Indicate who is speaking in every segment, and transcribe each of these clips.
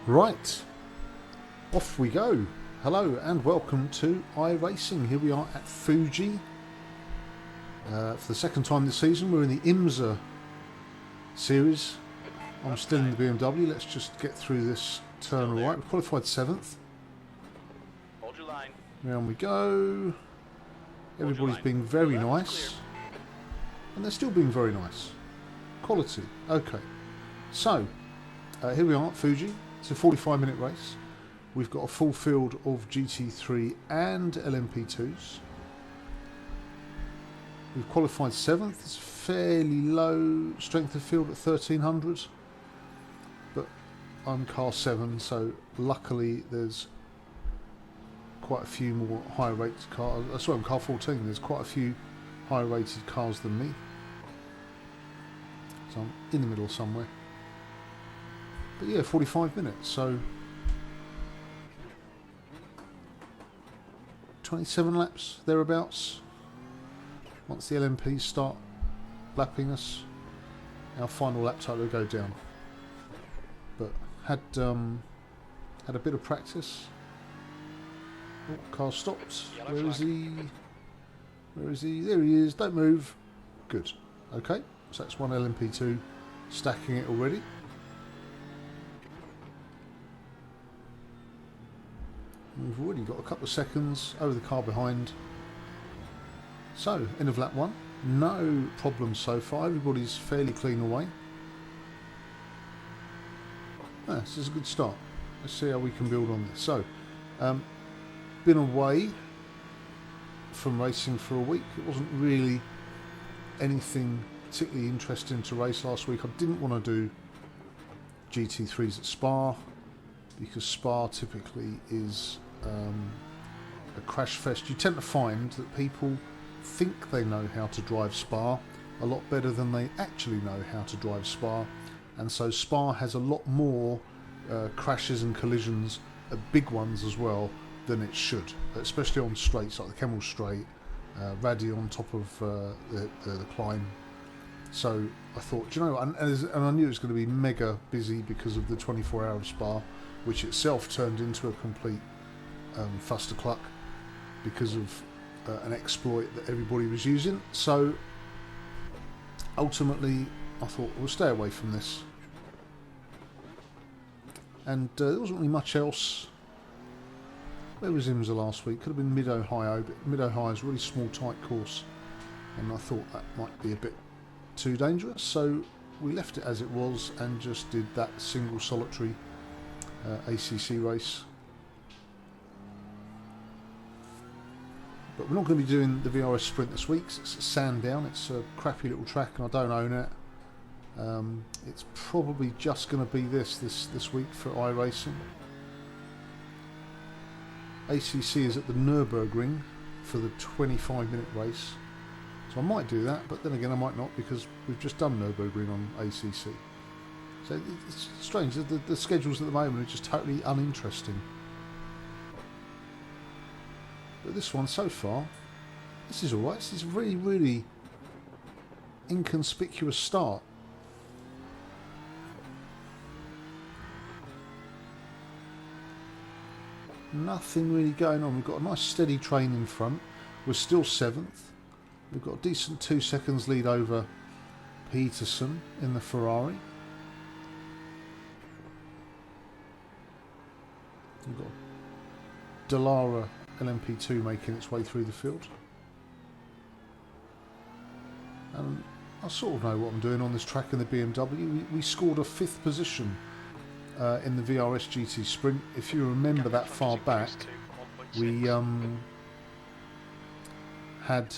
Speaker 1: Right, off we go. Hello and welcome to iRacing. Here we are at Fuji. For the second time this season, we're in the IMSA Series. I'm still in the BMW. Let's just get through this turn alright. We qualified 7th.
Speaker 2: Hold your line.
Speaker 1: Round we go. Everybody's being very nice. And they're still being very nice. Quality. Okay. So, here we are at Fuji. It's a 45-minute race. We've got a full field of GT3 and LMP2s. We've qualified 7th. It's a fairly low strength of field at 1300. But I'm car 7, so luckily there's quite a few more higher rated cars. Sorry, I'm car 14. There's quite a few higher rated cars than me. So I'm in the middle somewhere. But yeah, 45 minutes, so 27 laps, thereabouts. Once the LMPs start lapping us, our final lap time will go down. But had a bit of practice. Oh, car stopped. Where is he? Where is he? There he is. Don't move. Good. Okay, so that's one LMP2 stacking it already. We've already got a couple of seconds over the car behind. So, end of lap 1. No problems so far. Everybody's fairly clean away. This is a good start. Let's see how we can build on this. So, been away from racing for a week. It wasn't really anything particularly interesting to race last week. I didn't want to do GT3s at Spa because Spa typically is a crash fest. You tend to find that people think they know how to drive Spa a lot better than they actually know how to drive Spa, and so Spa has a lot more crashes and collisions, big ones as well, than it should, especially on straights like the Kemmel Straight, Radiator on top of the climb. So I thought, do you know, and I knew it was going to be mega busy because of the 24-hour of Spa, which itself turned into a complete fustercluck because of an exploit that everybody was using. So ultimately I thought we'll stay away from this, and there wasn't really much else. Where was IMSA last week? Could have been Mid-Ohio, but Mid-Ohio is a really small tight course and I thought that might be a bit too dangerous, so we left it as it was and just did that single solitary ACC race. But we're not going to be doing the VRS Sprint this week. It's a Sandown. It's a crappy little track and I don't own it. It's probably just going to be this week for iRacing. ACC is at the Nürburgring for the 25-minute race. So I might do that, but then again I might not, because we've just done Nürburgring on ACC. So it's strange. The schedules at the moment are just totally uninteresting. But this one so far, this is alright. This is a really, really inconspicuous start. Nothing really going on. We've got a nice steady train in front. We're still 7th. We've got a decent 2 seconds lead over Peterson in the Ferrari. We've got Dallara LMP2 making its way through the field. And I sort of know what I'm doing on this track in the BMW. We scored a 5th position in the VRS GT Sprint. If you remember that far back, we had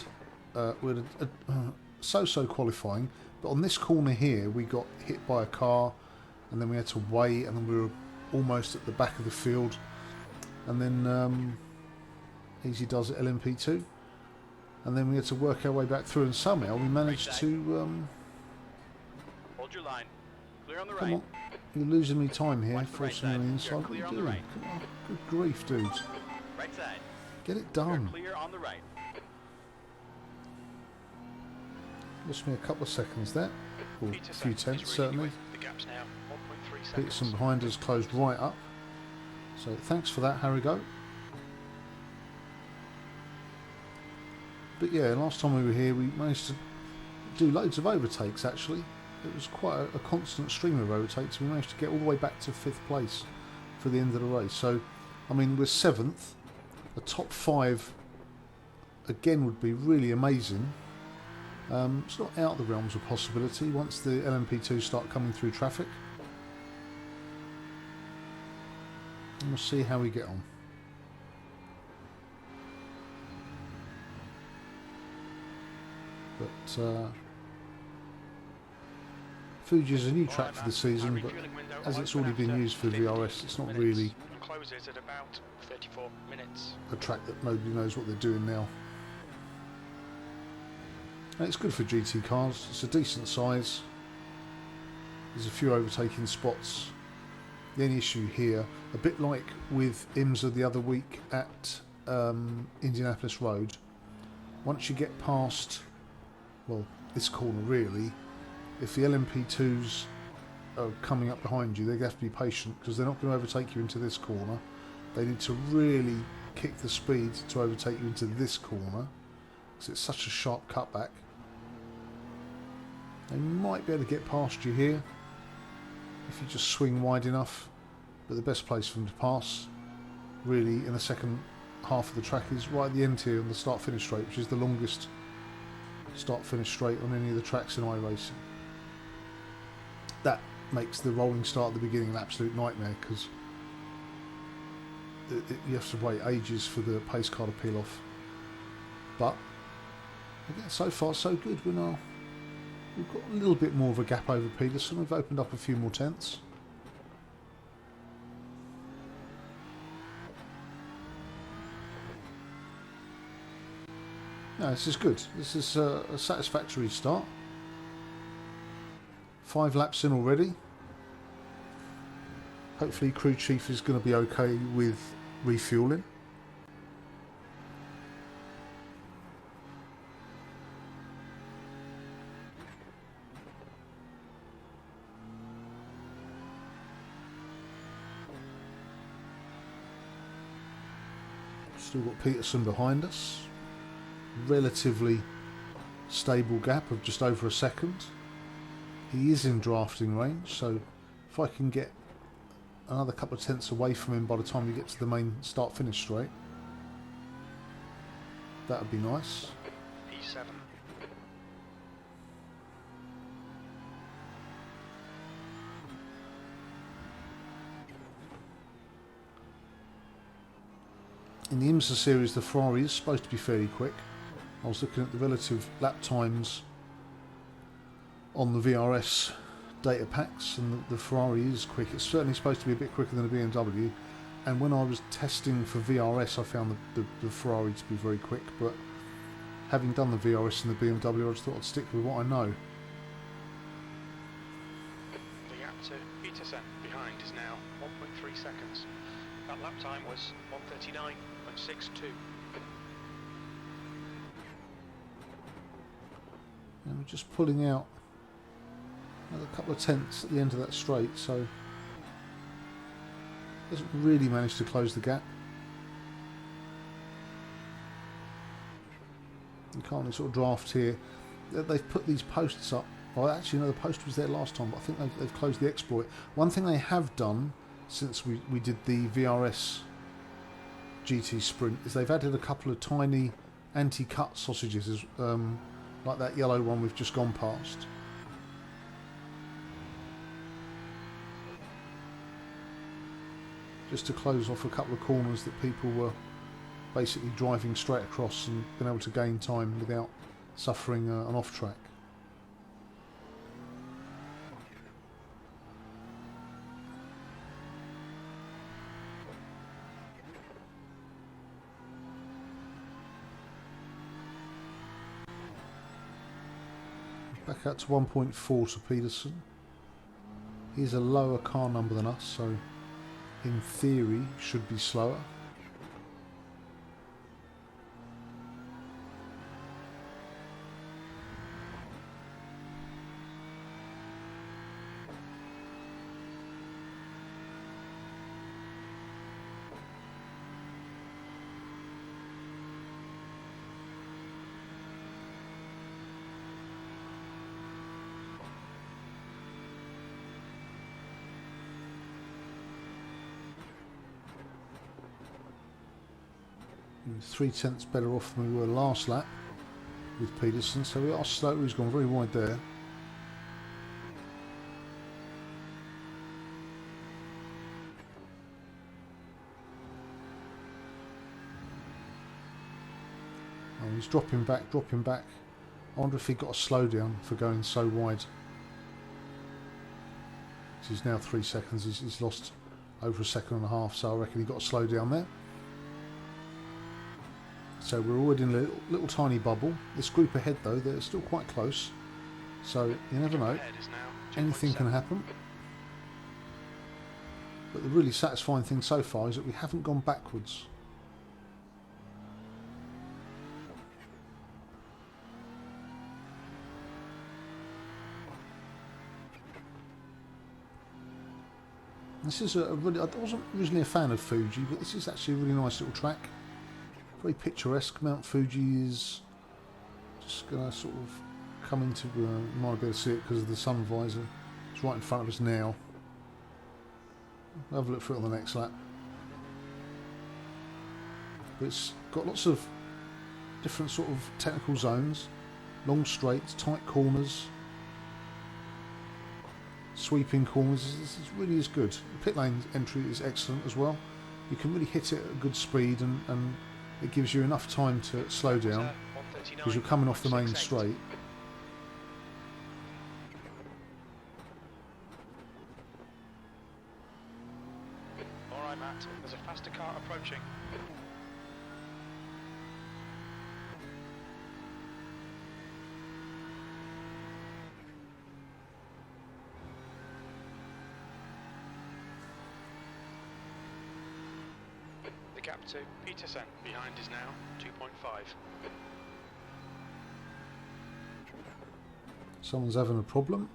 Speaker 1: so-so qualifying, but on this corner here we got hit by a car and then we had to wait, and then we were almost at the back of the field, and then easy does it LMP2, and then we had to work our way back through, and somehow we managed to
Speaker 2: hold your line. Clear on the
Speaker 1: come
Speaker 2: right.
Speaker 1: on, you're losing me time here, forcing me on the
Speaker 2: You're
Speaker 1: inside. What are
Speaker 2: clear
Speaker 1: you
Speaker 2: on the
Speaker 1: doing?
Speaker 2: right.
Speaker 1: Come on, good grief, dudes.
Speaker 2: Right side.
Speaker 1: Get it
Speaker 2: You're
Speaker 1: done.
Speaker 2: clear on the right.
Speaker 1: Lost me a couple of seconds there, or a few tenths certainly.
Speaker 3: The gap's now
Speaker 1: Peterson behind us closed right up. So thanks for that, Harrigo. But yeah, last time we were here, we managed to do loads of overtakes. Actually, it was quite a constant stream of overtakes. We managed to get all the way back to 5th place for the end of the race. So, I mean, we're 7th. A top 5 again would be really amazing. It's not out of the realms of possibility once the LMP2 start coming through traffic. And we'll see how we get on. But Fuji is a new track for the season, but as it's already been used for VRS, it's not really
Speaker 2: Closes at about 34 minutes.
Speaker 1: a track that nobody knows what they're doing now. And it's good for GT cars. It's a decent size. There's a few overtaking spots. The only issue here, a bit like with IMSA the other week at Indianapolis Road, once you get past, well, this corner really, if the LMP2s are coming up behind you, they have to be patient because they're not going to overtake you into this corner. They need to really kick the speed to overtake you into this corner because it's such a sharp cutback. They might be able to get past you here if you just swing wide enough, but the best place for them to pass really in the second half of the track is right at the end here on the start-finish straight, which is the longest start-finish straight on any of the tracks in iRacing. That makes the rolling start at the beginning an absolute nightmare because you have to wait ages for the pace car to peel off. But again, so far so good. We've got a little bit more of a gap over Peterson. We've opened up a few more tenths. No, this is good. This is a satisfactory start. 5 laps in already. Hopefully crew chief is going to be okay with refueling. Still got Peterson behind us. Relatively stable gap of just over a second. He is in drafting range, so if I can get another couple of tenths away from him by the time we get to the main start-finish straight, that would be nice.
Speaker 2: P7.
Speaker 1: In the IMSA Series, the Ferrari is supposed to be fairly quick. I was looking at the relative lap times on the VRS data packs, and the Ferrari is quick. It's certainly supposed to be a bit quicker than a BMW, and when I was testing for VRS I found the Ferrari to be very quick, but having done the VRS and the BMW I just thought I'd stick with what I know.
Speaker 2: The gap to Peterson behind is now 1.3 seconds. That lap time was 1:39.62.
Speaker 1: And we're just pulling out another couple of tenths at the end of that straight, so doesn't really manage to close the gap. You can't really sort of draft here. They've put these posts up. Well, actually, no, the post was there last time, but I think they've closed the exploit. One thing they have done since we did the VRS GT Sprint is they've added a couple of tiny anti-cut sausages, like that yellow one we've just gone past. Just to close off a couple of corners that people were basically driving straight across and been able to gain time without suffering an off-track. Back out to 1.4 to Peterson. He's a lower car number than us, so in theory should be slower. We're 3/10 better off than we were last lap with Peterson, so we are slow. He's gone very wide there. Oh, he's dropping back, dropping back. I wonder if he got a slowdown for going so wide. He's now 3 seconds. He's lost over 1.5 seconds, so I reckon he got a slowdown there. So we're already in a little tiny bubble. This group ahead, though, they're still quite close. So you never know. Anything can happen. But the really satisfying thing so far is that we haven't gone backwards. This is a really, I wasn't originally a fan of Fuji, but this is actually a really nice little track. Very picturesque. Mount Fuji is just going to sort of come into, you might be able to see it because of the sun visor. It's right in front of us now. We'll have a look for it on the next lap. But it's got lots of different sort of technical zones, long straights, tight corners, sweeping corners. This really is good. The pit lane entry is excellent as well. You can really hit it at a good speed, and it gives you enough time to slow down because you're coming off the main straight.
Speaker 2: Alright Matt, there's a faster car approaching. The gap to Peterson behind is now 2.5.
Speaker 1: Someone's having a problem.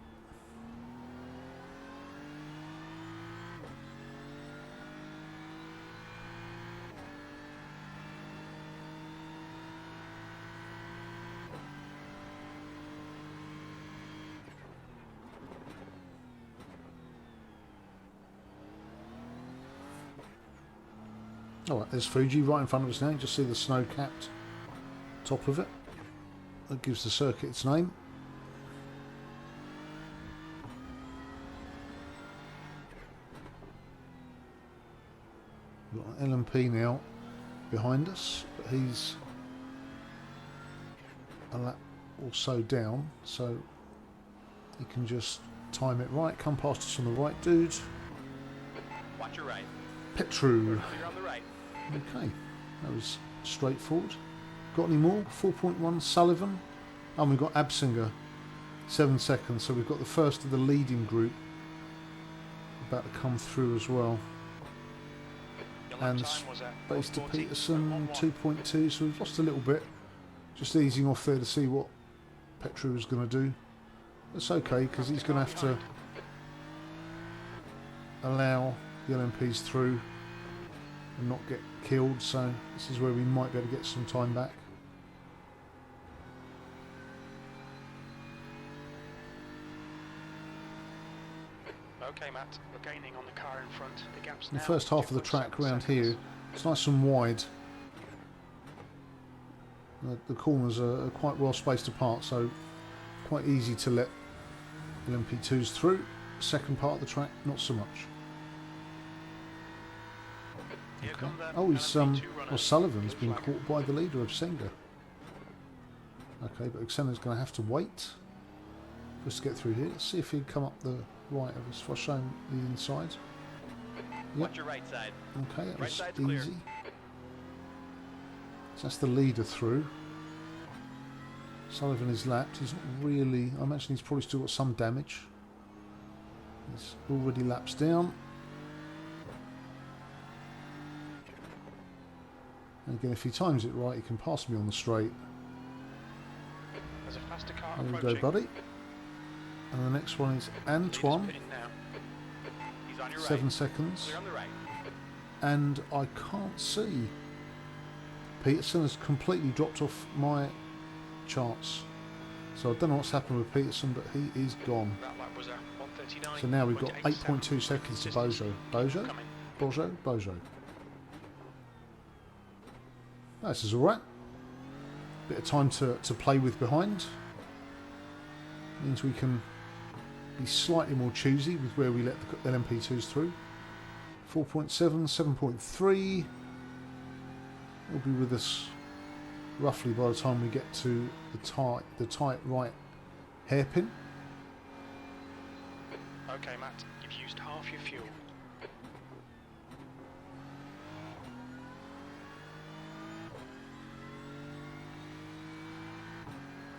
Speaker 1: Alright, there's Fuji right in front of us now. You just see the snow-capped top of it. That gives the circuit its name. We've got an LMP now behind us, but he's a lap or so down, so he can just time it right. Come past us on the right, dude.
Speaker 2: Watch your right.
Speaker 1: Petru.
Speaker 2: You're on the right.
Speaker 1: Okay, that was straightforward. Got any more? 4.1 Sullivan. And we've got Absinger, 7 seconds. So we've got the first of the leading group about to come through as well. And Space to Peterson, 2.2. So we've lost a little bit. Just easing off there to see what Petru is going to do. That's okay, because he's going to have to allow the LMPs through and not get killed, so this is where we might be able to get some time back.
Speaker 2: Okay Matt, we're gaining on the car in front. The gap's
Speaker 1: In the
Speaker 2: now
Speaker 1: first half of the track
Speaker 2: 2.7
Speaker 1: around
Speaker 2: seconds.
Speaker 1: here, it's nice and wide. The corners are quite well spaced apart, so quite easy to let LMP2s through. Second part of the track, not so much. Okay. Oh, he's well, Sullivan's been caught by the leader of Senga. Okay, but Xena's going to have to wait for us to get through here. Let's see if he'd come up the right of us. If I show him the inside. Yep.
Speaker 2: Watch your right side.
Speaker 1: Okay, that
Speaker 2: Right
Speaker 1: was
Speaker 2: side's
Speaker 1: easy.
Speaker 2: clear.
Speaker 1: So that's the leader through. Sullivan is lapped. He's not really. I imagine he's probably still got some damage. He's already laps down. And again, if he times it right, he can pass me on the straight.
Speaker 2: There's a faster car
Speaker 1: There we
Speaker 2: approaching.
Speaker 1: go, buddy. And the next one is Antoine,
Speaker 2: Leader's pitting now. He's on your
Speaker 1: 7
Speaker 2: right.
Speaker 1: seconds.
Speaker 2: Clear on the right.
Speaker 1: And I can't see. Peterson has completely dropped off my charts. So I don't know what's happened with Peterson, but he is gone.
Speaker 2: That lap was a 1:39.
Speaker 1: So now we've got 8.2 seconds to Bojo. Bojo?
Speaker 2: Coming.
Speaker 1: Bojo? Bojo. This is alright. Bit of time to play with behind. Means we can be slightly more choosy with where we let the LMP2s through. 4.7, 7.3 will be with us roughly by the time we get to the tight right hairpin.
Speaker 2: Okay, Matt, you've used half your fuel.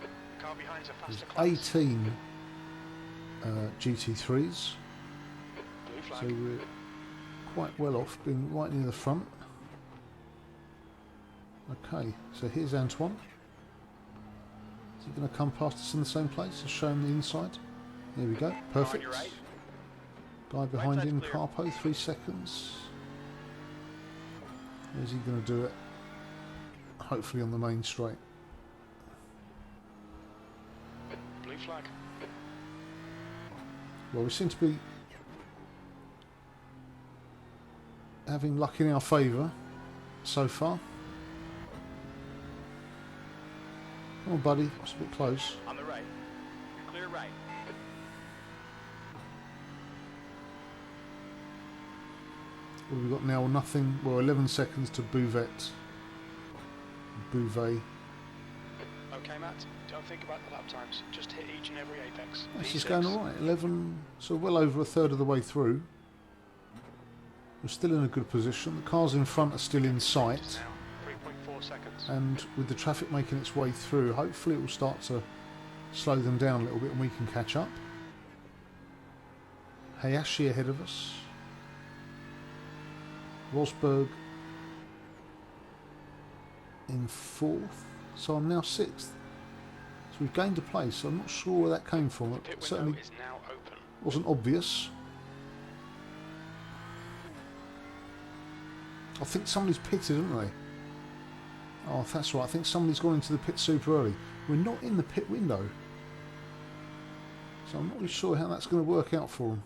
Speaker 2: The car behind's a faster
Speaker 1: There's
Speaker 2: class.
Speaker 1: 18 GT3s,
Speaker 2: Blue
Speaker 1: so
Speaker 2: flag.
Speaker 1: we're quite well off, being right near the front. Okay, so here's Antoine. Is he going to come past us in the same place? Let's show him the inside. There we go, perfect.
Speaker 2: Your right.
Speaker 1: Guy behind
Speaker 2: side's
Speaker 1: him,
Speaker 2: clear.
Speaker 1: Carpo, 3 seconds. Where's he going to do it? Hopefully on the main straight.
Speaker 2: Blue flag.
Speaker 1: Well, we seem to be having luck in our favour so far. Come on, buddy, it's a bit close.
Speaker 3: On the right. You're clear right.
Speaker 1: What have we got now? Nothing. Well, 11 seconds to Bouvet. Bouvet.
Speaker 2: Okay, Matt, don't think about the lap times. Just hit each and every apex.
Speaker 1: This is
Speaker 2: V6.
Speaker 1: going alright. 11, so well over a third of the way through. We're still in a good position. The cars in front are still in sight.
Speaker 2: Now, 3.4 seconds.
Speaker 1: And with the traffic making its way through, hopefully it will start to slow them down a little bit and we can catch up. Hayashi ahead of us. Rosberg in 4th, so I'm now 6th. So we've gained a place. I'm not sure where that came from.
Speaker 2: The
Speaker 1: It
Speaker 2: pit window
Speaker 1: certainly
Speaker 2: is now open.
Speaker 1: wasn't obvious. I think somebody's pitted, haven't they? Oh, that's right. I think somebody's gone into the pit super early. We're not in the pit window, so I'm not really sure how that's going to work out for them.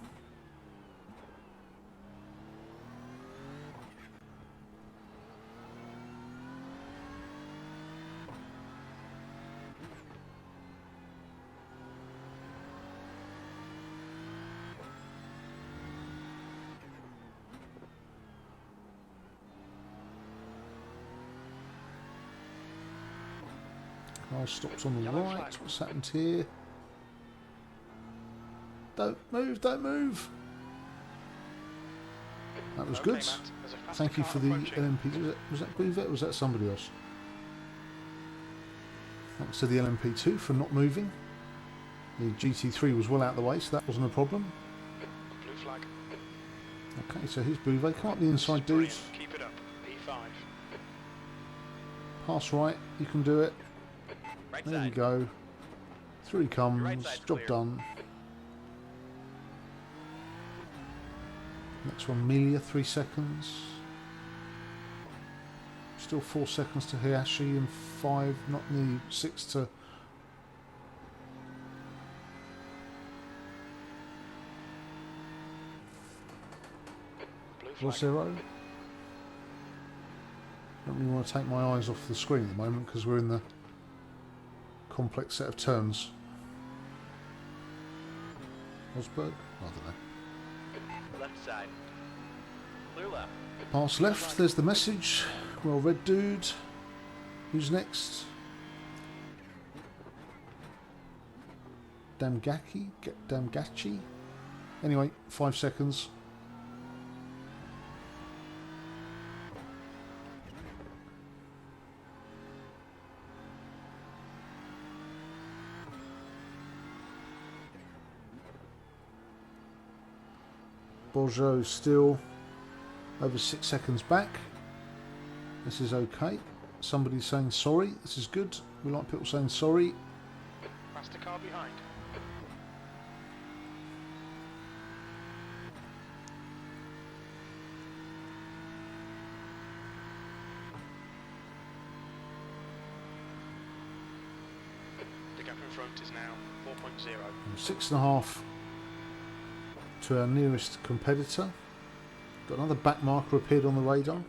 Speaker 1: Car stops on the
Speaker 2: Yellow
Speaker 1: right.
Speaker 2: flag.
Speaker 1: What's happened here? Don't move, don't move. That was
Speaker 2: Okay,
Speaker 1: good.
Speaker 2: Matt, there's a faster
Speaker 1: Thank you
Speaker 2: car
Speaker 1: for the
Speaker 2: approaching.
Speaker 1: LMP. Was that Bouvet or was that somebody else? Thanks to the LMP2 for not moving. The GT3 was well out of the way, so that wasn't a problem.
Speaker 2: Blue flag.
Speaker 1: Okay, so here's Bouvet. Come up the inside,
Speaker 2: Brilliant.
Speaker 1: dudes.
Speaker 2: Keep it up. P5.
Speaker 1: Pass right, you can do it.
Speaker 3: Right
Speaker 1: There we
Speaker 3: side.
Speaker 1: go. Through he comes.
Speaker 3: right side's
Speaker 1: Job
Speaker 3: clear.
Speaker 1: done. Next one, Melia, 3 seconds. Still 4 seconds to Hayashi and 5, not nearly 6 to
Speaker 2: Blue flag.
Speaker 1: Corsair. Don't really want to take my eyes off the screen at the moment because we're in the complex set of turns. Rosberg? I don't know.
Speaker 3: Left side. Clear left.
Speaker 1: Pass left, there's the message. Well read, dude. Who's next? Damgachi? Anyway, 5 seconds. Bourgeot still over 6 seconds back. This is okay. Somebody's saying sorry. This is good. We like people saying sorry.
Speaker 2: Faster car behind. The gap in front is now 4.0.
Speaker 1: 6.5 to our nearest competitor. Got another back marker appeared on the radar.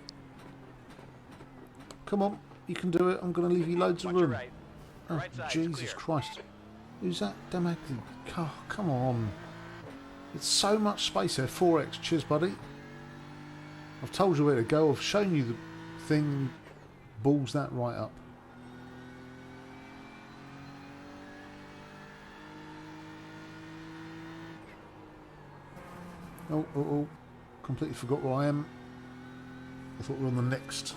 Speaker 1: Come on, You can do it. I'm going to leave you loads of
Speaker 3: Watch your
Speaker 1: room.
Speaker 3: right.
Speaker 1: Oh,
Speaker 3: Right side is
Speaker 1: Jesus
Speaker 3: clear.
Speaker 1: Christ. Who's that? Damn ugly. Oh, come on. It's so much space there. 4X. Cheers, buddy. I've told you where to go. I've shown you the thing. Balls that right up. Oh. Completely forgot where I am. I thought we were on the next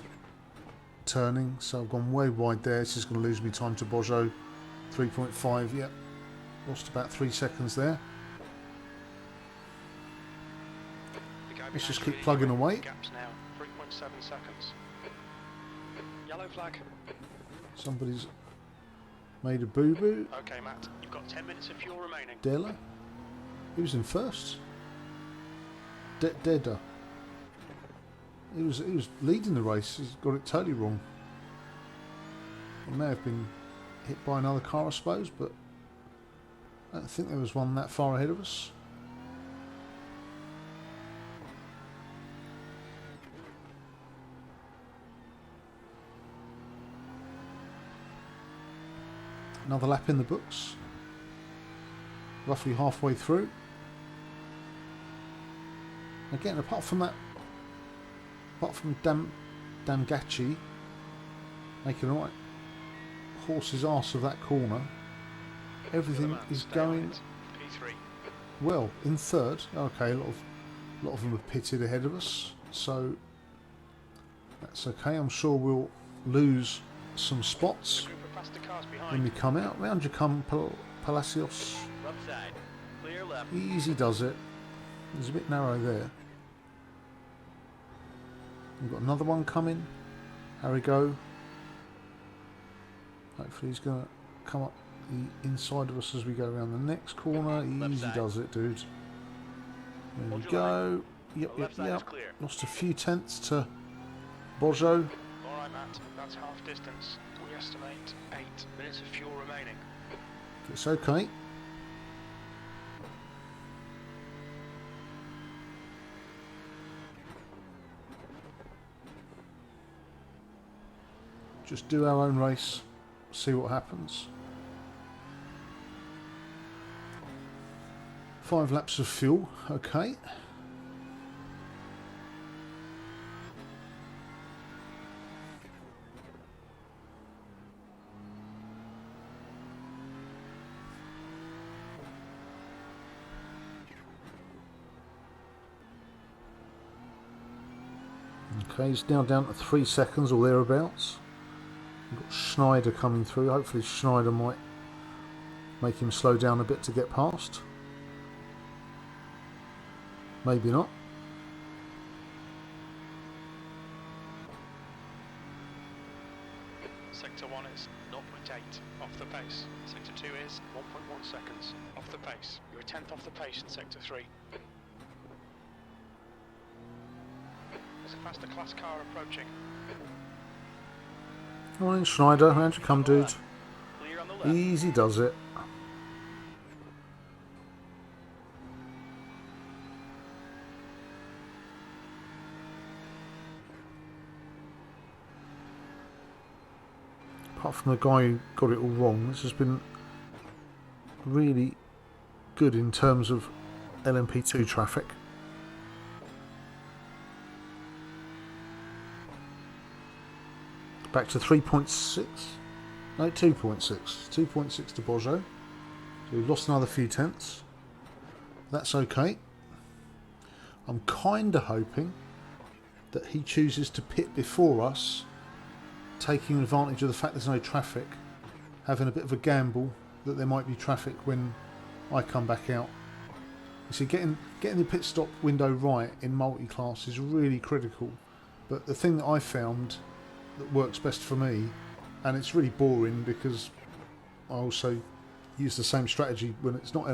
Speaker 1: turning, so I've gone way wide there. This is going to lose me time to Bojo. 3.5, yep. Lost about 3 seconds there.
Speaker 2: The guy
Speaker 1: Let's just
Speaker 2: behind
Speaker 1: keep
Speaker 2: you,
Speaker 1: plugging
Speaker 2: you're in
Speaker 1: away.
Speaker 2: Gaps now, 3.7 seconds. Yellow flag.
Speaker 1: Somebody's made a boo-boo.
Speaker 2: Okay, Matt, you've got 10 minutes of fuel remaining.
Speaker 1: Della? He was in first. Deda. He was leading the race. He's got it totally wrong. He may have been hit by another car, I suppose, but I don't think there was one that far ahead of us. Another lap in the books. Roughly halfway through. Again, apart from Damgachi making a right horse's arse of that corner, everything is going
Speaker 2: P3.
Speaker 1: well. In third, okay, a lot of them have pitted ahead of us, so that's okay. I'm sure we'll lose some spots
Speaker 2: There's a group of faster cars
Speaker 1: when
Speaker 2: behind.
Speaker 1: we come out. Round you come, Palacios.
Speaker 3: Left side. Clear left.
Speaker 1: Easy does it. It's a bit narrow there. We've got another one coming. There we go. Hopefully he's going to come up the inside of us as we go around the next corner.
Speaker 3: Left
Speaker 1: Easy
Speaker 3: side.
Speaker 1: does it, dude. There we
Speaker 3: Hold your
Speaker 1: go. Yep.
Speaker 3: Left side is clear.
Speaker 1: Lost a few tenths to Bojo.
Speaker 2: Alright, Matt, that's half distance. We estimate 8 minutes of fuel remaining.
Speaker 1: It's okay. Just do our own race, see what happens. 5 laps of fuel, okay. Okay, he's now down to 3 seconds or thereabouts. We've got Schneider coming through. Hopefully Schneider might make him slow down a bit to get past. Maybe not.
Speaker 2: Sector 1 is 0.8 off the pace. Sector 2 is 1.1 seconds off the pace. You're a tenth off the pace in Sector 3. There's a faster class car approaching.
Speaker 1: Come on in, Schneider. Round you come, dude.
Speaker 3: Clear on the left.
Speaker 1: Easy does it. Apart from the guy who got it all wrong, this has been really good in terms of LMP2 traffic. Back to 3.6. No, 2.6. 2.6 to Bojo. So we've lost another few tenths. That's okay. I'm kind of hoping that he chooses to pit before us, taking advantage of the fact there's no traffic, having a bit of a gamble that there might be traffic when I come back out. You see, getting the pit stop window right in multi-class is really critical. But the thing that I found that works best for me, and it's really boring because I also use the same strategy when it's not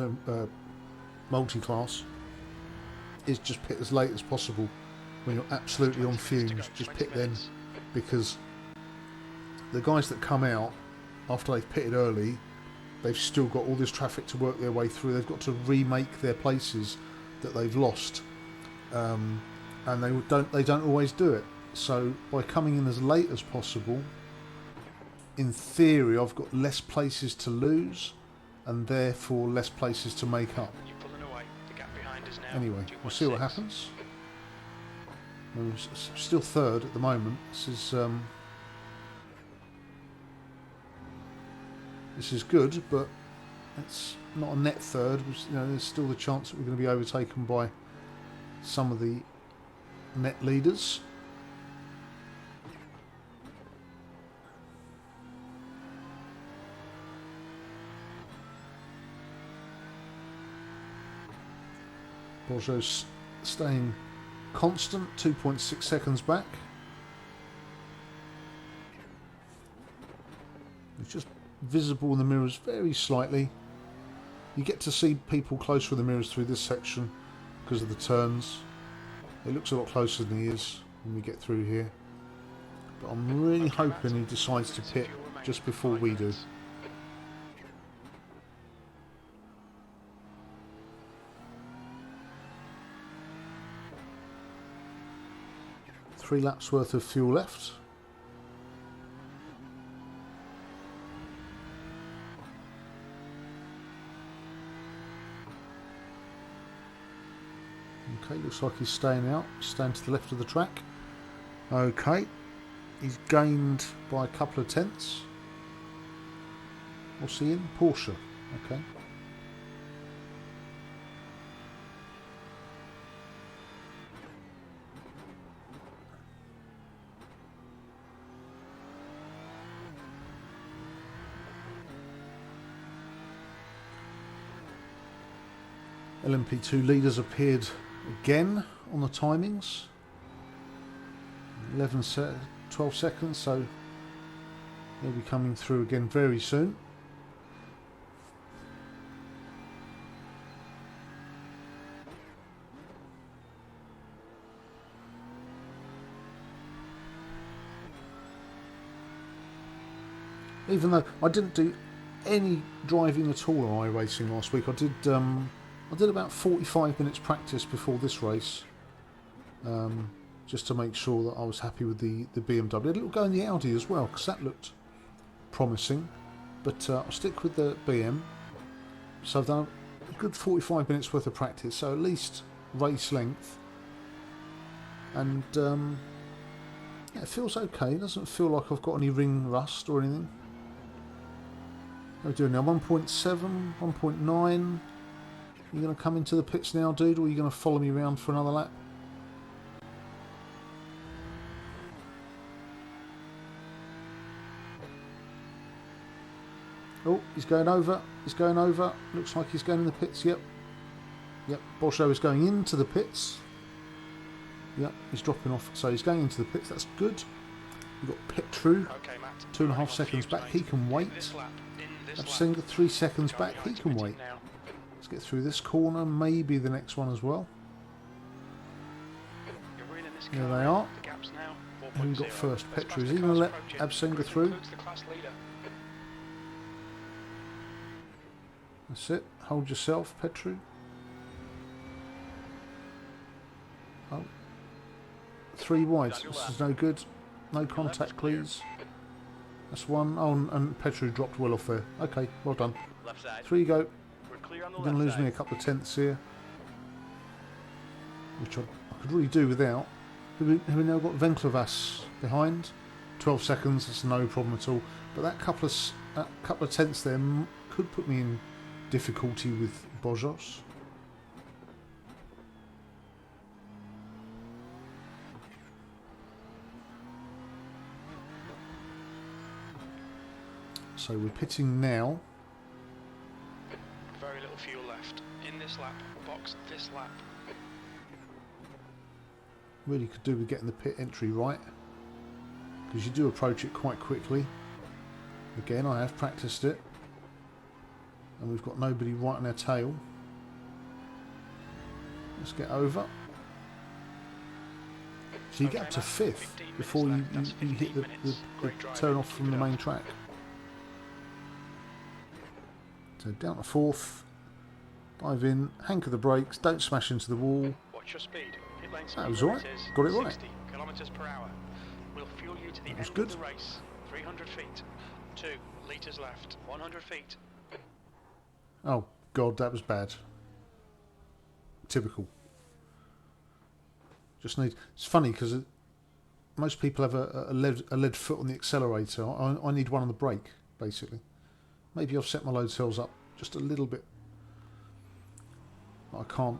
Speaker 1: multi-class, is just pit as late as possible when you're absolutely on fumes. Just pit then, because the guys that come out after they've pitted early, they've still got all this traffic to work their way through. They've got to remake their places that they've lost, and they don't always do it. So by coming in as late as possible, in theory I've got less places to lose and therefore less places to make up.
Speaker 2: You're pulling away. The gap behind is now
Speaker 1: Anyway, we'll see what
Speaker 2: 2.6.
Speaker 1: happens. I'm still third at the moment. This is good, but it's not a net third. You know, there's still the chance that we're going to be overtaken by some of the net leaders. Borjo's staying constant, 2.6 seconds back. It's just visible in the mirrors very slightly. You get to see people closer in the mirrors through this section because of the turns. It looks a lot closer than he is when we get through here. But I'm really hoping he decides to pit just before we do. Three laps worth of fuel left. Okay, looks like he's staying out. He's staying to the left of the track. Okay, he's gained by a couple of tenths. What's he in? Porsche. Okay. LMP2 leaders appeared again on the timings. 12 seconds, so they'll be coming through again very soon. Even though I didn't do any driving at all on iRacing last week, I did about 45 minutes practice before this race, just to make sure that I was happy with the BMW. A little go in the Audi as well, because that looked promising, but I'll stick with the BM. So I've done a good 45 minutes worth of practice, so at least race length, and yeah, it feels okay. It doesn't feel like I've got any ring rust or anything. What are we doing now? 1.7, 1.9. You going to come into the pits now, dude, or are you going to follow me around for another lap? Oh, he's going over. He's going over. Looks like he's going in the pits. Yep. Yep. Borjo is going into the pits. Yep. He's dropping off. So he's going into the pits. That's good. We've got Petru.
Speaker 2: Okay, Matt.
Speaker 1: 2.5 seconds back. He can wait. Absenga 3 seconds back. He can wait. Let's get through this corner. Maybe the next one as well. There they are. Who got first? Petru. Is he going to let Absenga through? That's it. Hold yourself, Petru. Oh. 3 wide. This is no good. No contact, please. That's one. Oh, and Petru dropped well off there. Okay, well done. 3 go. You're going to lose me a couple of tenths here, which I could really do without. Have we now got Venklavas behind? 12 seconds. That's no problem at all. But that couple of tenths there could put me in difficulty with Bojos. So we're pitting now.
Speaker 2: Very little fuel left in this lap. Box this lap.
Speaker 1: Really could do with getting the pit entry right, because you do approach it quite quickly. Again, I have practiced it, and we've got nobody right on our tail. Let's get over. So you get up to 5th before you hit the turn off from the main track. So down to 4th, dive in, hanker the brakes, don't smash into the wall.
Speaker 2: Watch your speed. Pit lane
Speaker 1: That was alright, got it right.
Speaker 2: 60 kilometers per hour. We'll fuel you to the
Speaker 1: That was
Speaker 2: end
Speaker 1: good.
Speaker 2: of the race. 300 feet. 2 litres left, 100 feet.
Speaker 1: Oh God, that was bad. Typical. Just need. It's funny because most people have a lead foot on the accelerator. I need one on the brake, basically. Maybe I've set my load cells up just a little bit. I can't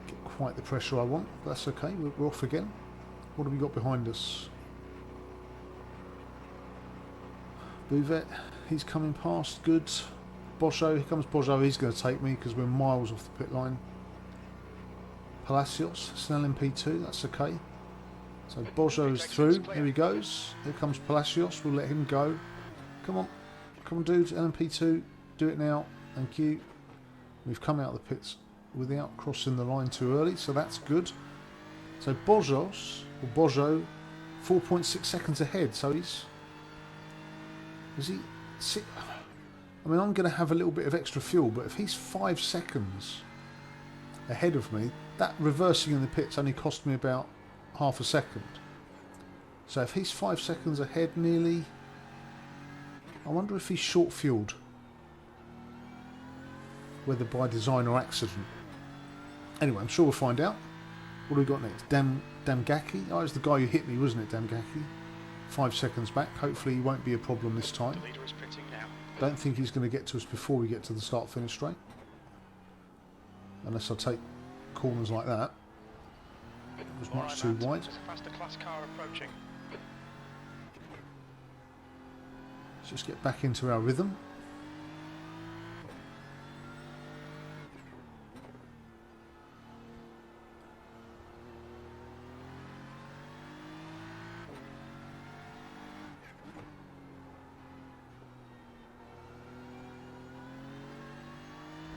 Speaker 1: get quite the pressure I want. But that's okay. We're off again. What have we got behind us? Bouvet, he's coming past. Good. Bosho, here comes Bosho. He's going to take me because we're miles off the pit line. Palacios, it's an LMP2. That's okay. So Bosho's through. Here he goes. Here comes Palacios. We'll let him go. Come on. Come on, dudes. LMP2. Do it now. Thank you. We've come out of the pits without crossing the line too early, so that's good. So Bosho, 4.6 seconds ahead. So he's... Is he... I mean, I'm going to have a little bit of extra fuel, but if he's 5 seconds ahead of me, that reversing in the pits only cost me about half a second. So if he's 5 seconds ahead nearly, I wonder if he's short fueled, whether by design or accident. Anyway, I'm sure we'll find out. What do we got next? Damgaki? Oh, it's the guy who hit me, wasn't it, Damgaki? 5 seconds back. Hopefully he won't be a problem this time.
Speaker 2: The leader is pitting now.
Speaker 1: Don't think he's going to get to us before we get to the start-finish straight. Unless I take corners like that. It was much too wide.
Speaker 2: There's a faster class car approaching.
Speaker 1: Let's just get back into our rhythm.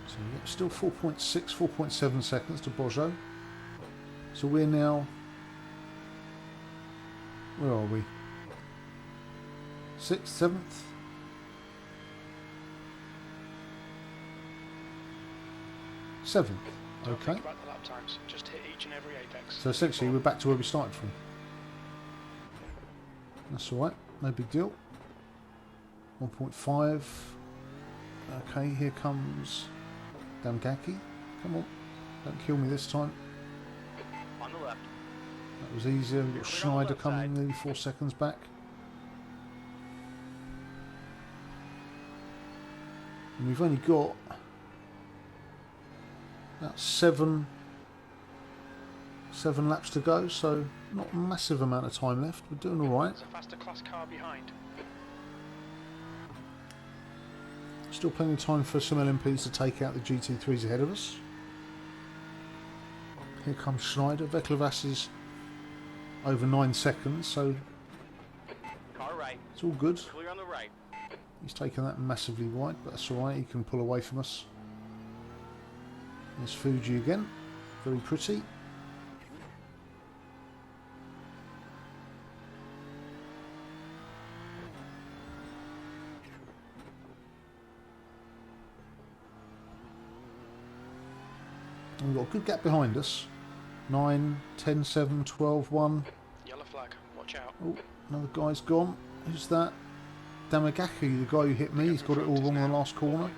Speaker 1: So yeah, still 4.6, 4.7 seconds to Bosho. So we're now... Where are we? 6th, 7th? 7th.
Speaker 2: Don't
Speaker 1: Okay.
Speaker 2: think about the lap times. Just hit each and every apex.
Speaker 1: So essentially we're back to where we started from. That's alright, no big deal. 1.5. Okay, here comes Damgaki. Come on, don't kill me this time.
Speaker 3: On the left.
Speaker 1: That was easier. We've got Schneider coming nearly 4 seconds back. And we've only got about seven laps to go, so not a massive amount of time left. We're doing alright.
Speaker 2: There's a faster class car behind.
Speaker 1: Still plenty of time for some LMPs to take out the GT3s ahead of us. Here comes Schneider. Veklavas is over 9 seconds, so
Speaker 3: Car right.
Speaker 1: it's all good.
Speaker 3: Clear on the right.
Speaker 1: He's taken that massively wide, but that's alright. He can pull away from us. There's Fuji again. Very pretty. And we've got a good gap behind us. 9, 10, 7, 12, 1.
Speaker 2: Yellow flag. Watch out.
Speaker 1: Oh, another guy's gone. Who's that? Damagaki, the guy who hit me. He's got it all wrong in the last corner.
Speaker 2: 4.4.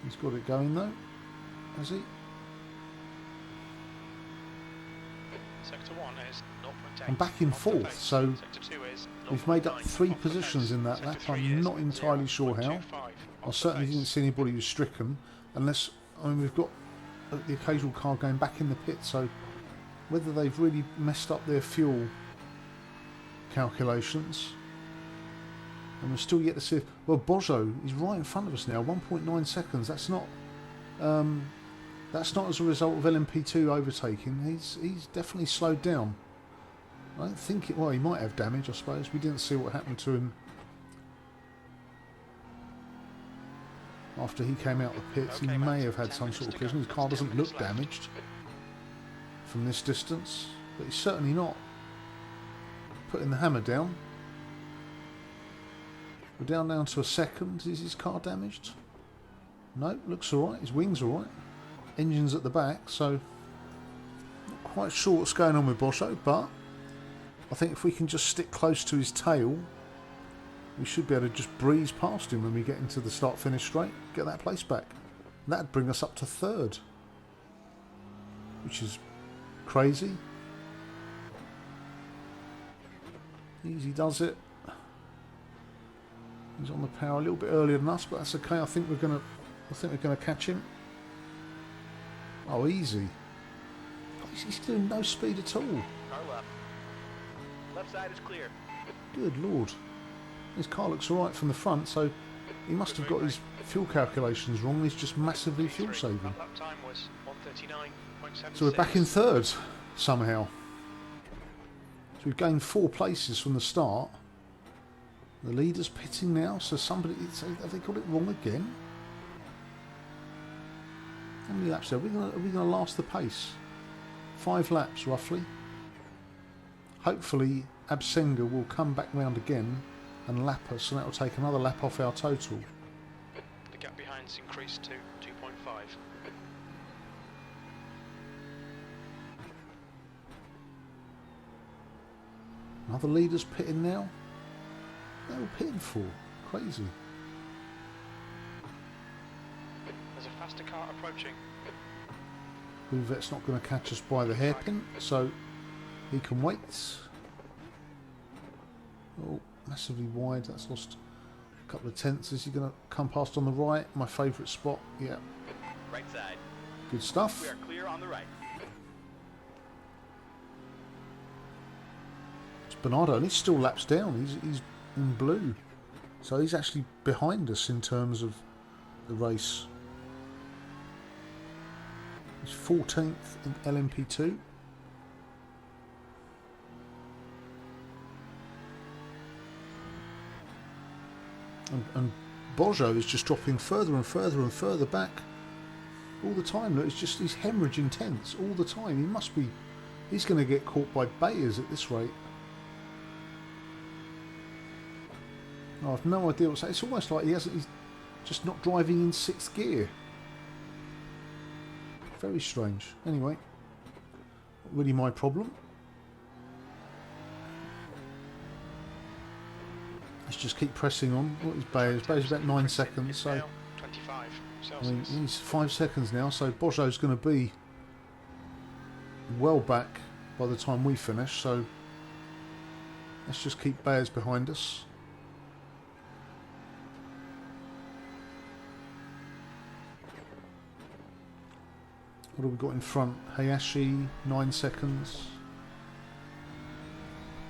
Speaker 1: He's got it going though, has he?
Speaker 2: Sector 1 is 0.8.
Speaker 1: I'm back in
Speaker 2: Off the
Speaker 1: fourth,
Speaker 2: face.
Speaker 1: so
Speaker 2: Sector 2 is
Speaker 1: we've made up
Speaker 2: 0.9
Speaker 1: 3
Speaker 2: off the
Speaker 1: positions
Speaker 2: face.
Speaker 1: in that
Speaker 2: Sector
Speaker 1: lap.
Speaker 2: 3
Speaker 1: I'm
Speaker 2: is
Speaker 1: not entirely sure how.
Speaker 2: 0.25
Speaker 1: I
Speaker 2: off the
Speaker 1: certainly
Speaker 2: face.
Speaker 1: didn't see anybody who's stricken, unless, I mean, we've got the occasional car going back in the pit, so whether they've really messed up their fuel calculations, and we're still yet to see. Well, Bosho is right in front of us now, 1.9 seconds. That's not as a result of LMP2 overtaking. He's definitely slowed down. I don't think it. Well, he might have damage, I suppose. We didn't see what happened to him after he came out of the pits. He
Speaker 2: Okay,
Speaker 1: may
Speaker 2: Matt,
Speaker 1: have had
Speaker 2: 10
Speaker 1: some
Speaker 2: minutes
Speaker 1: sort of
Speaker 2: to
Speaker 1: collision.
Speaker 2: go.
Speaker 1: His car
Speaker 2: 10
Speaker 1: doesn't
Speaker 2: minutes
Speaker 1: look
Speaker 2: left.
Speaker 1: damaged from this distance, but he's certainly not putting the hammer down. We're down to a second. Is his car damaged? No, looks alright. His wings are alright. Engine's at the back, so not quite sure what's going on with Bosho, but I think if we can just stick close to his tail, we should be able to just breeze past him when we get into the start-finish straight, get that place back. And that'd bring us up to third, which is crazy. Easy does it. He's on the power a little bit earlier than us, but that's okay. I think we're gonna catch him. Oh, easy. Oh, he's doing no speed at all.
Speaker 3: Car left. Left side is clear.
Speaker 1: Good lord. His car looks alright from the front, so he must have got his fuel calculations wrong. He's just massively fuel saving.
Speaker 2: That lap time was 1:39.76.
Speaker 1: So we're back in third somehow. So we've gained 4 places from the start. The leader's pitting now, so somebody, have they got it wrong again? How many laps are we going to last the pace? 5 laps roughly. Hopefully Absenga will come back round again and lap us, and that will take another lap off our total.
Speaker 2: The gap behind's increased to 2.5.
Speaker 1: Another leader's pitting now. They were pitting for. Crazy.
Speaker 2: There's a faster car approaching.
Speaker 1: Bouvet's not going to catch us by the hairpin, so he can wait. Oh, massively wide. That's lost a couple of tenths. Is he going to come past on the right? My favourite spot. Yeah.
Speaker 3: Right side.
Speaker 1: Good stuff.
Speaker 3: We are clear on the right.
Speaker 1: It's Bernardo, and he's still laps down. He's in blue. So he's actually behind us in terms of the race. He's 14th in LMP2. And Bojo is just dropping further and further and further back all the time. Look, he's hemorrhaging tenths all the time. He's going to get caught by Bayers at this rate. I have no idea what's. It's almost like he's just not driving in 6th gear. Very strange. Anyway, not really my problem. Let's just keep pressing on. What is Bayers? Bayers about 9 seconds. So
Speaker 2: 25
Speaker 1: I mean,
Speaker 2: Celsius.
Speaker 1: he's 5 seconds now. So Bojo's going to be well back by the time we finish. So let's just keep Bayers behind us. What have we got in front? Hayashi, 9 seconds.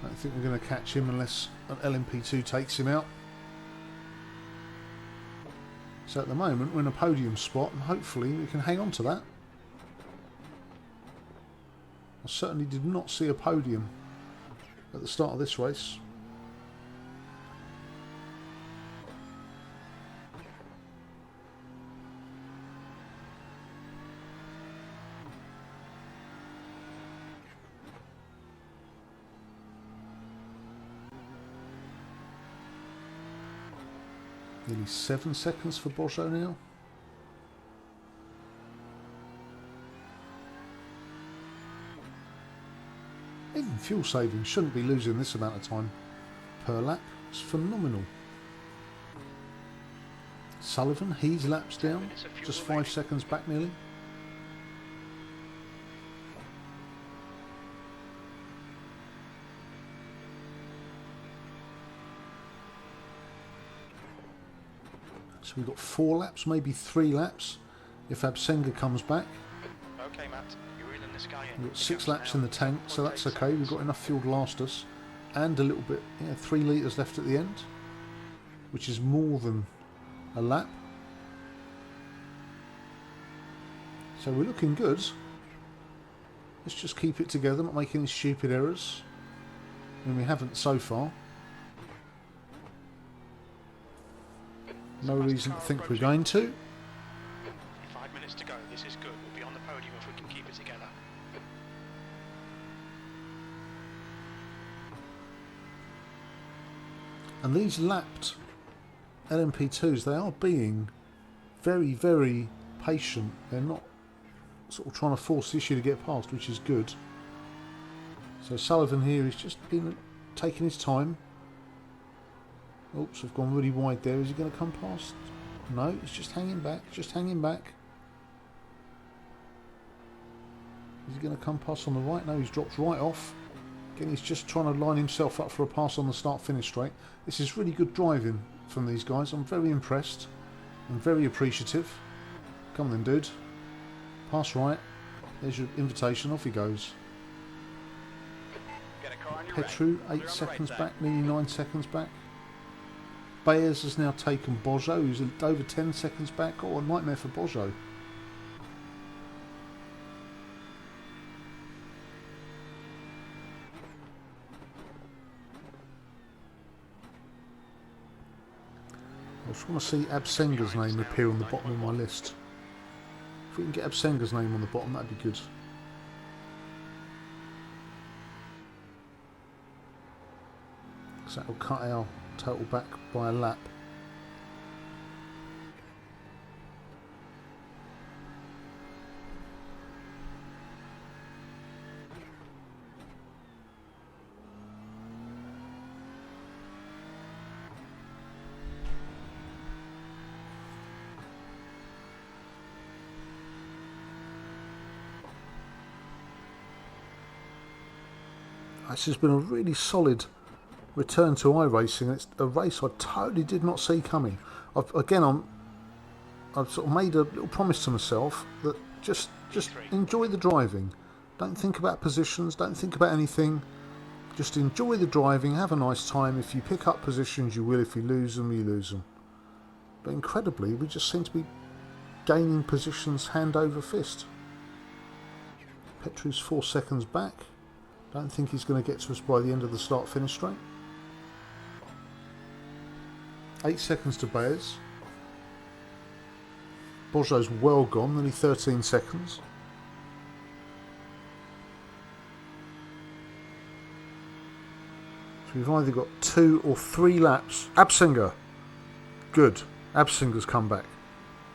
Speaker 1: I don't think we're going to catch him unless an LMP2 takes him out. So at the moment we're in a podium spot, and hopefully we can hang on to that. I certainly did not see a podium at the start of this race. Nearly 7 seconds for Bojo now. Even fuel saving shouldn't be losing this amount of time per lap. It's phenomenal. Sullivan, he's laps down, just 5 seconds back nearly. So we've got 4 laps, maybe 3 laps if Absenga comes back.
Speaker 2: Okay, Matt, you're reeling this guy in.
Speaker 1: We've got 6 laps in the tank, so that's okay. We've got enough fuel to last us, and a little bit, 3 litres left at the end, which is more than a lap. So we're looking good. Let's just keep it together, not make any stupid errors. I mean, we haven't so far. No reason to think we're going to.
Speaker 2: 5 minutes to go. This is good. We'll be on the podium if we can keep it together.
Speaker 1: And these lapped LMP2s, they are being very, very patient. They're not sort of trying to force the issue to get past, which is good. So Sullivan here is just been taking his time. Oops, I've gone really wide there. Is he going to come past? No, he's just hanging back, just hanging back. Is he going to come past on the right? No, he's dropped right off. Again, he's just trying to line himself up for a pass on the start-finish straight. This is really good driving from these guys. I'm very impressed. I'm very appreciative. Come on then, dude. Pass right. There's your invitation. Off he goes.
Speaker 3: Got a car on your
Speaker 1: Petru,
Speaker 3: right.
Speaker 1: 8 seconds back, nearly 9 seconds back. Bayers has now taken Bojo, who's over 10 seconds back. Oh, a nightmare for Bojo. I just want to see Absenga's name appear on the bottom of my list. If we can get Absenga's name on the bottom, that'd be good. Because that will cut our total back by a lap. This has been a really solid return to iRacing. It's a race I totally did not see coming. I've sort of made a little promise to myself that just enjoy the driving. Don't think about positions, don't think about anything. Just enjoy the driving, have a nice time. If you pick up positions, you will. If you lose them, you lose them. But incredibly, we just seem to be gaining positions hand over fist. Petru's 4 seconds back. Don't think he's going to get to us by the end of the start-finish straight. 8 seconds to Bayers. Bojo's well gone, nearly 13 seconds. So we've either got 2 or 3 laps. Absenga! Good. Absenga's come back.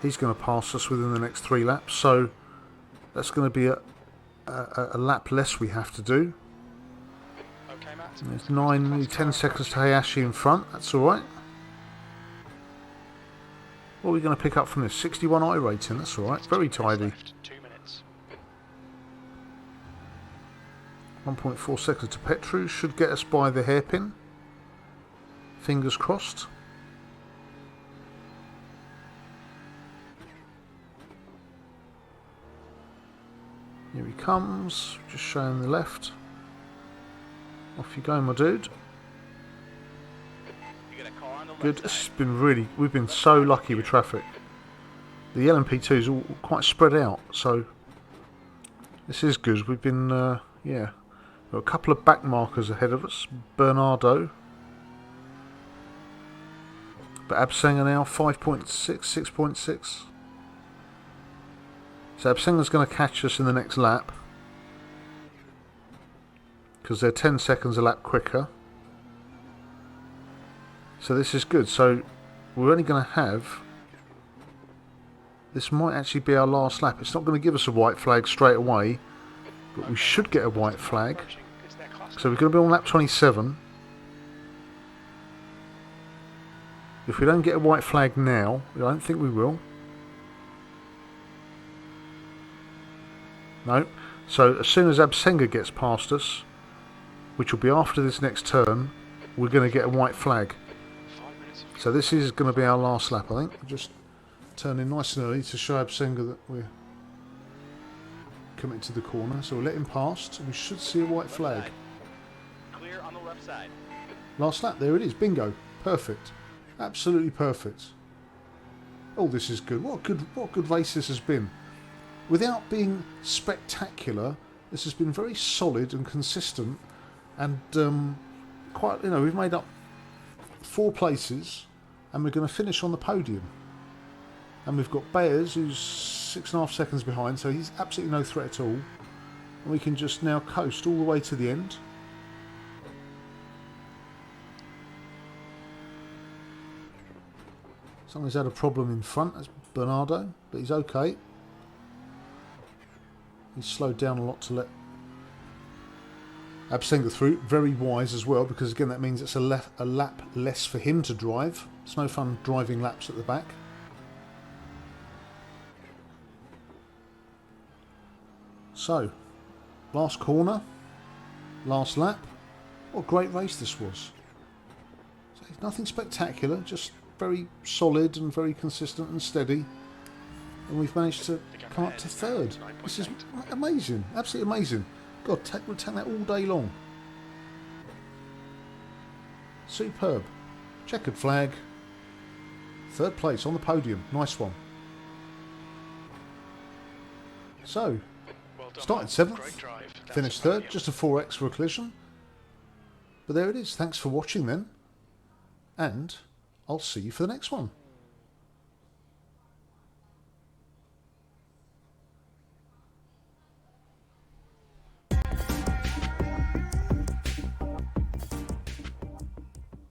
Speaker 1: He's going to pass us within the next 3 laps, so that's going to be a lap less we have to do.
Speaker 2: Okay, Matt.
Speaker 1: There's 9, nearly 10 seconds to Hayashi in front. That's alright. What are we going to pick up from this? 61 I rating. That's alright. Very tidy.
Speaker 2: 2 minutes.
Speaker 1: 1.4 seconds to Petru. Should get us by the hairpin. Fingers crossed. Here he comes. Just showing the left. Off you go, my dude.
Speaker 3: You got a car on the
Speaker 1: Good.
Speaker 3: left
Speaker 1: This
Speaker 3: side.
Speaker 1: has been really. We've been so lucky with traffic. The LMP2 is all quite spread out, so this is good. We've been, yeah, got a couple of back markers ahead of us. Bernardo, but Absenga now 5.6, 6.6. So Absenga's going to catch us in the next lap because they're 10 seconds a lap quicker. So this is good. So we're only going to have... This might actually be our last lap. It's not going to give us a white flag straight away, but we should get a white flag. So we're going to be on lap 27. If we don't get a white flag now, I don't think we will. No. So as soon as Absenga gets past us, which will be after this next turn, we're going to get a white flag. So this is going to be our last lap, I think. We'll just turn in nice and early to show Absenga that we're coming to the corner. So we'll let him past, and we should see a white flag.
Speaker 3: Clear on the left side.
Speaker 1: Last lap, there it is. Bingo. Perfect. Absolutely perfect. Oh, this is good. What good race this has been. Without being spectacular, this has been very solid and consistent, and quite. You know, we've made up 4 places, and we're going to finish on the podium. And we've got Bayers, who's 6.5 seconds behind, so he's absolutely no threat at all. And we can just now coast all the way to the end. Someone's had a problem in front, that's Bernardo, but he's okay. He's slowed down a lot to let Abstenga through, very wise as well, because again that means it's a lap less for him to drive. It's no fun driving laps at the back. So, last corner, last lap. What a great race this was. So, nothing spectacular, just very solid and very consistent and steady. And we've managed to come up to third. This is amazing, absolutely amazing. God, we'll take that all day long. Superb. Checkered flag. Third place on the podium. Nice one. So,
Speaker 2: Well done,
Speaker 1: started
Speaker 2: Mark.
Speaker 1: 7th,
Speaker 2: Great drive. That's
Speaker 1: finished
Speaker 2: a
Speaker 1: 3rd,
Speaker 2: podium.
Speaker 1: just a 4x for a collision. But there it is. Thanks for watching then. And I'll see you for the next one.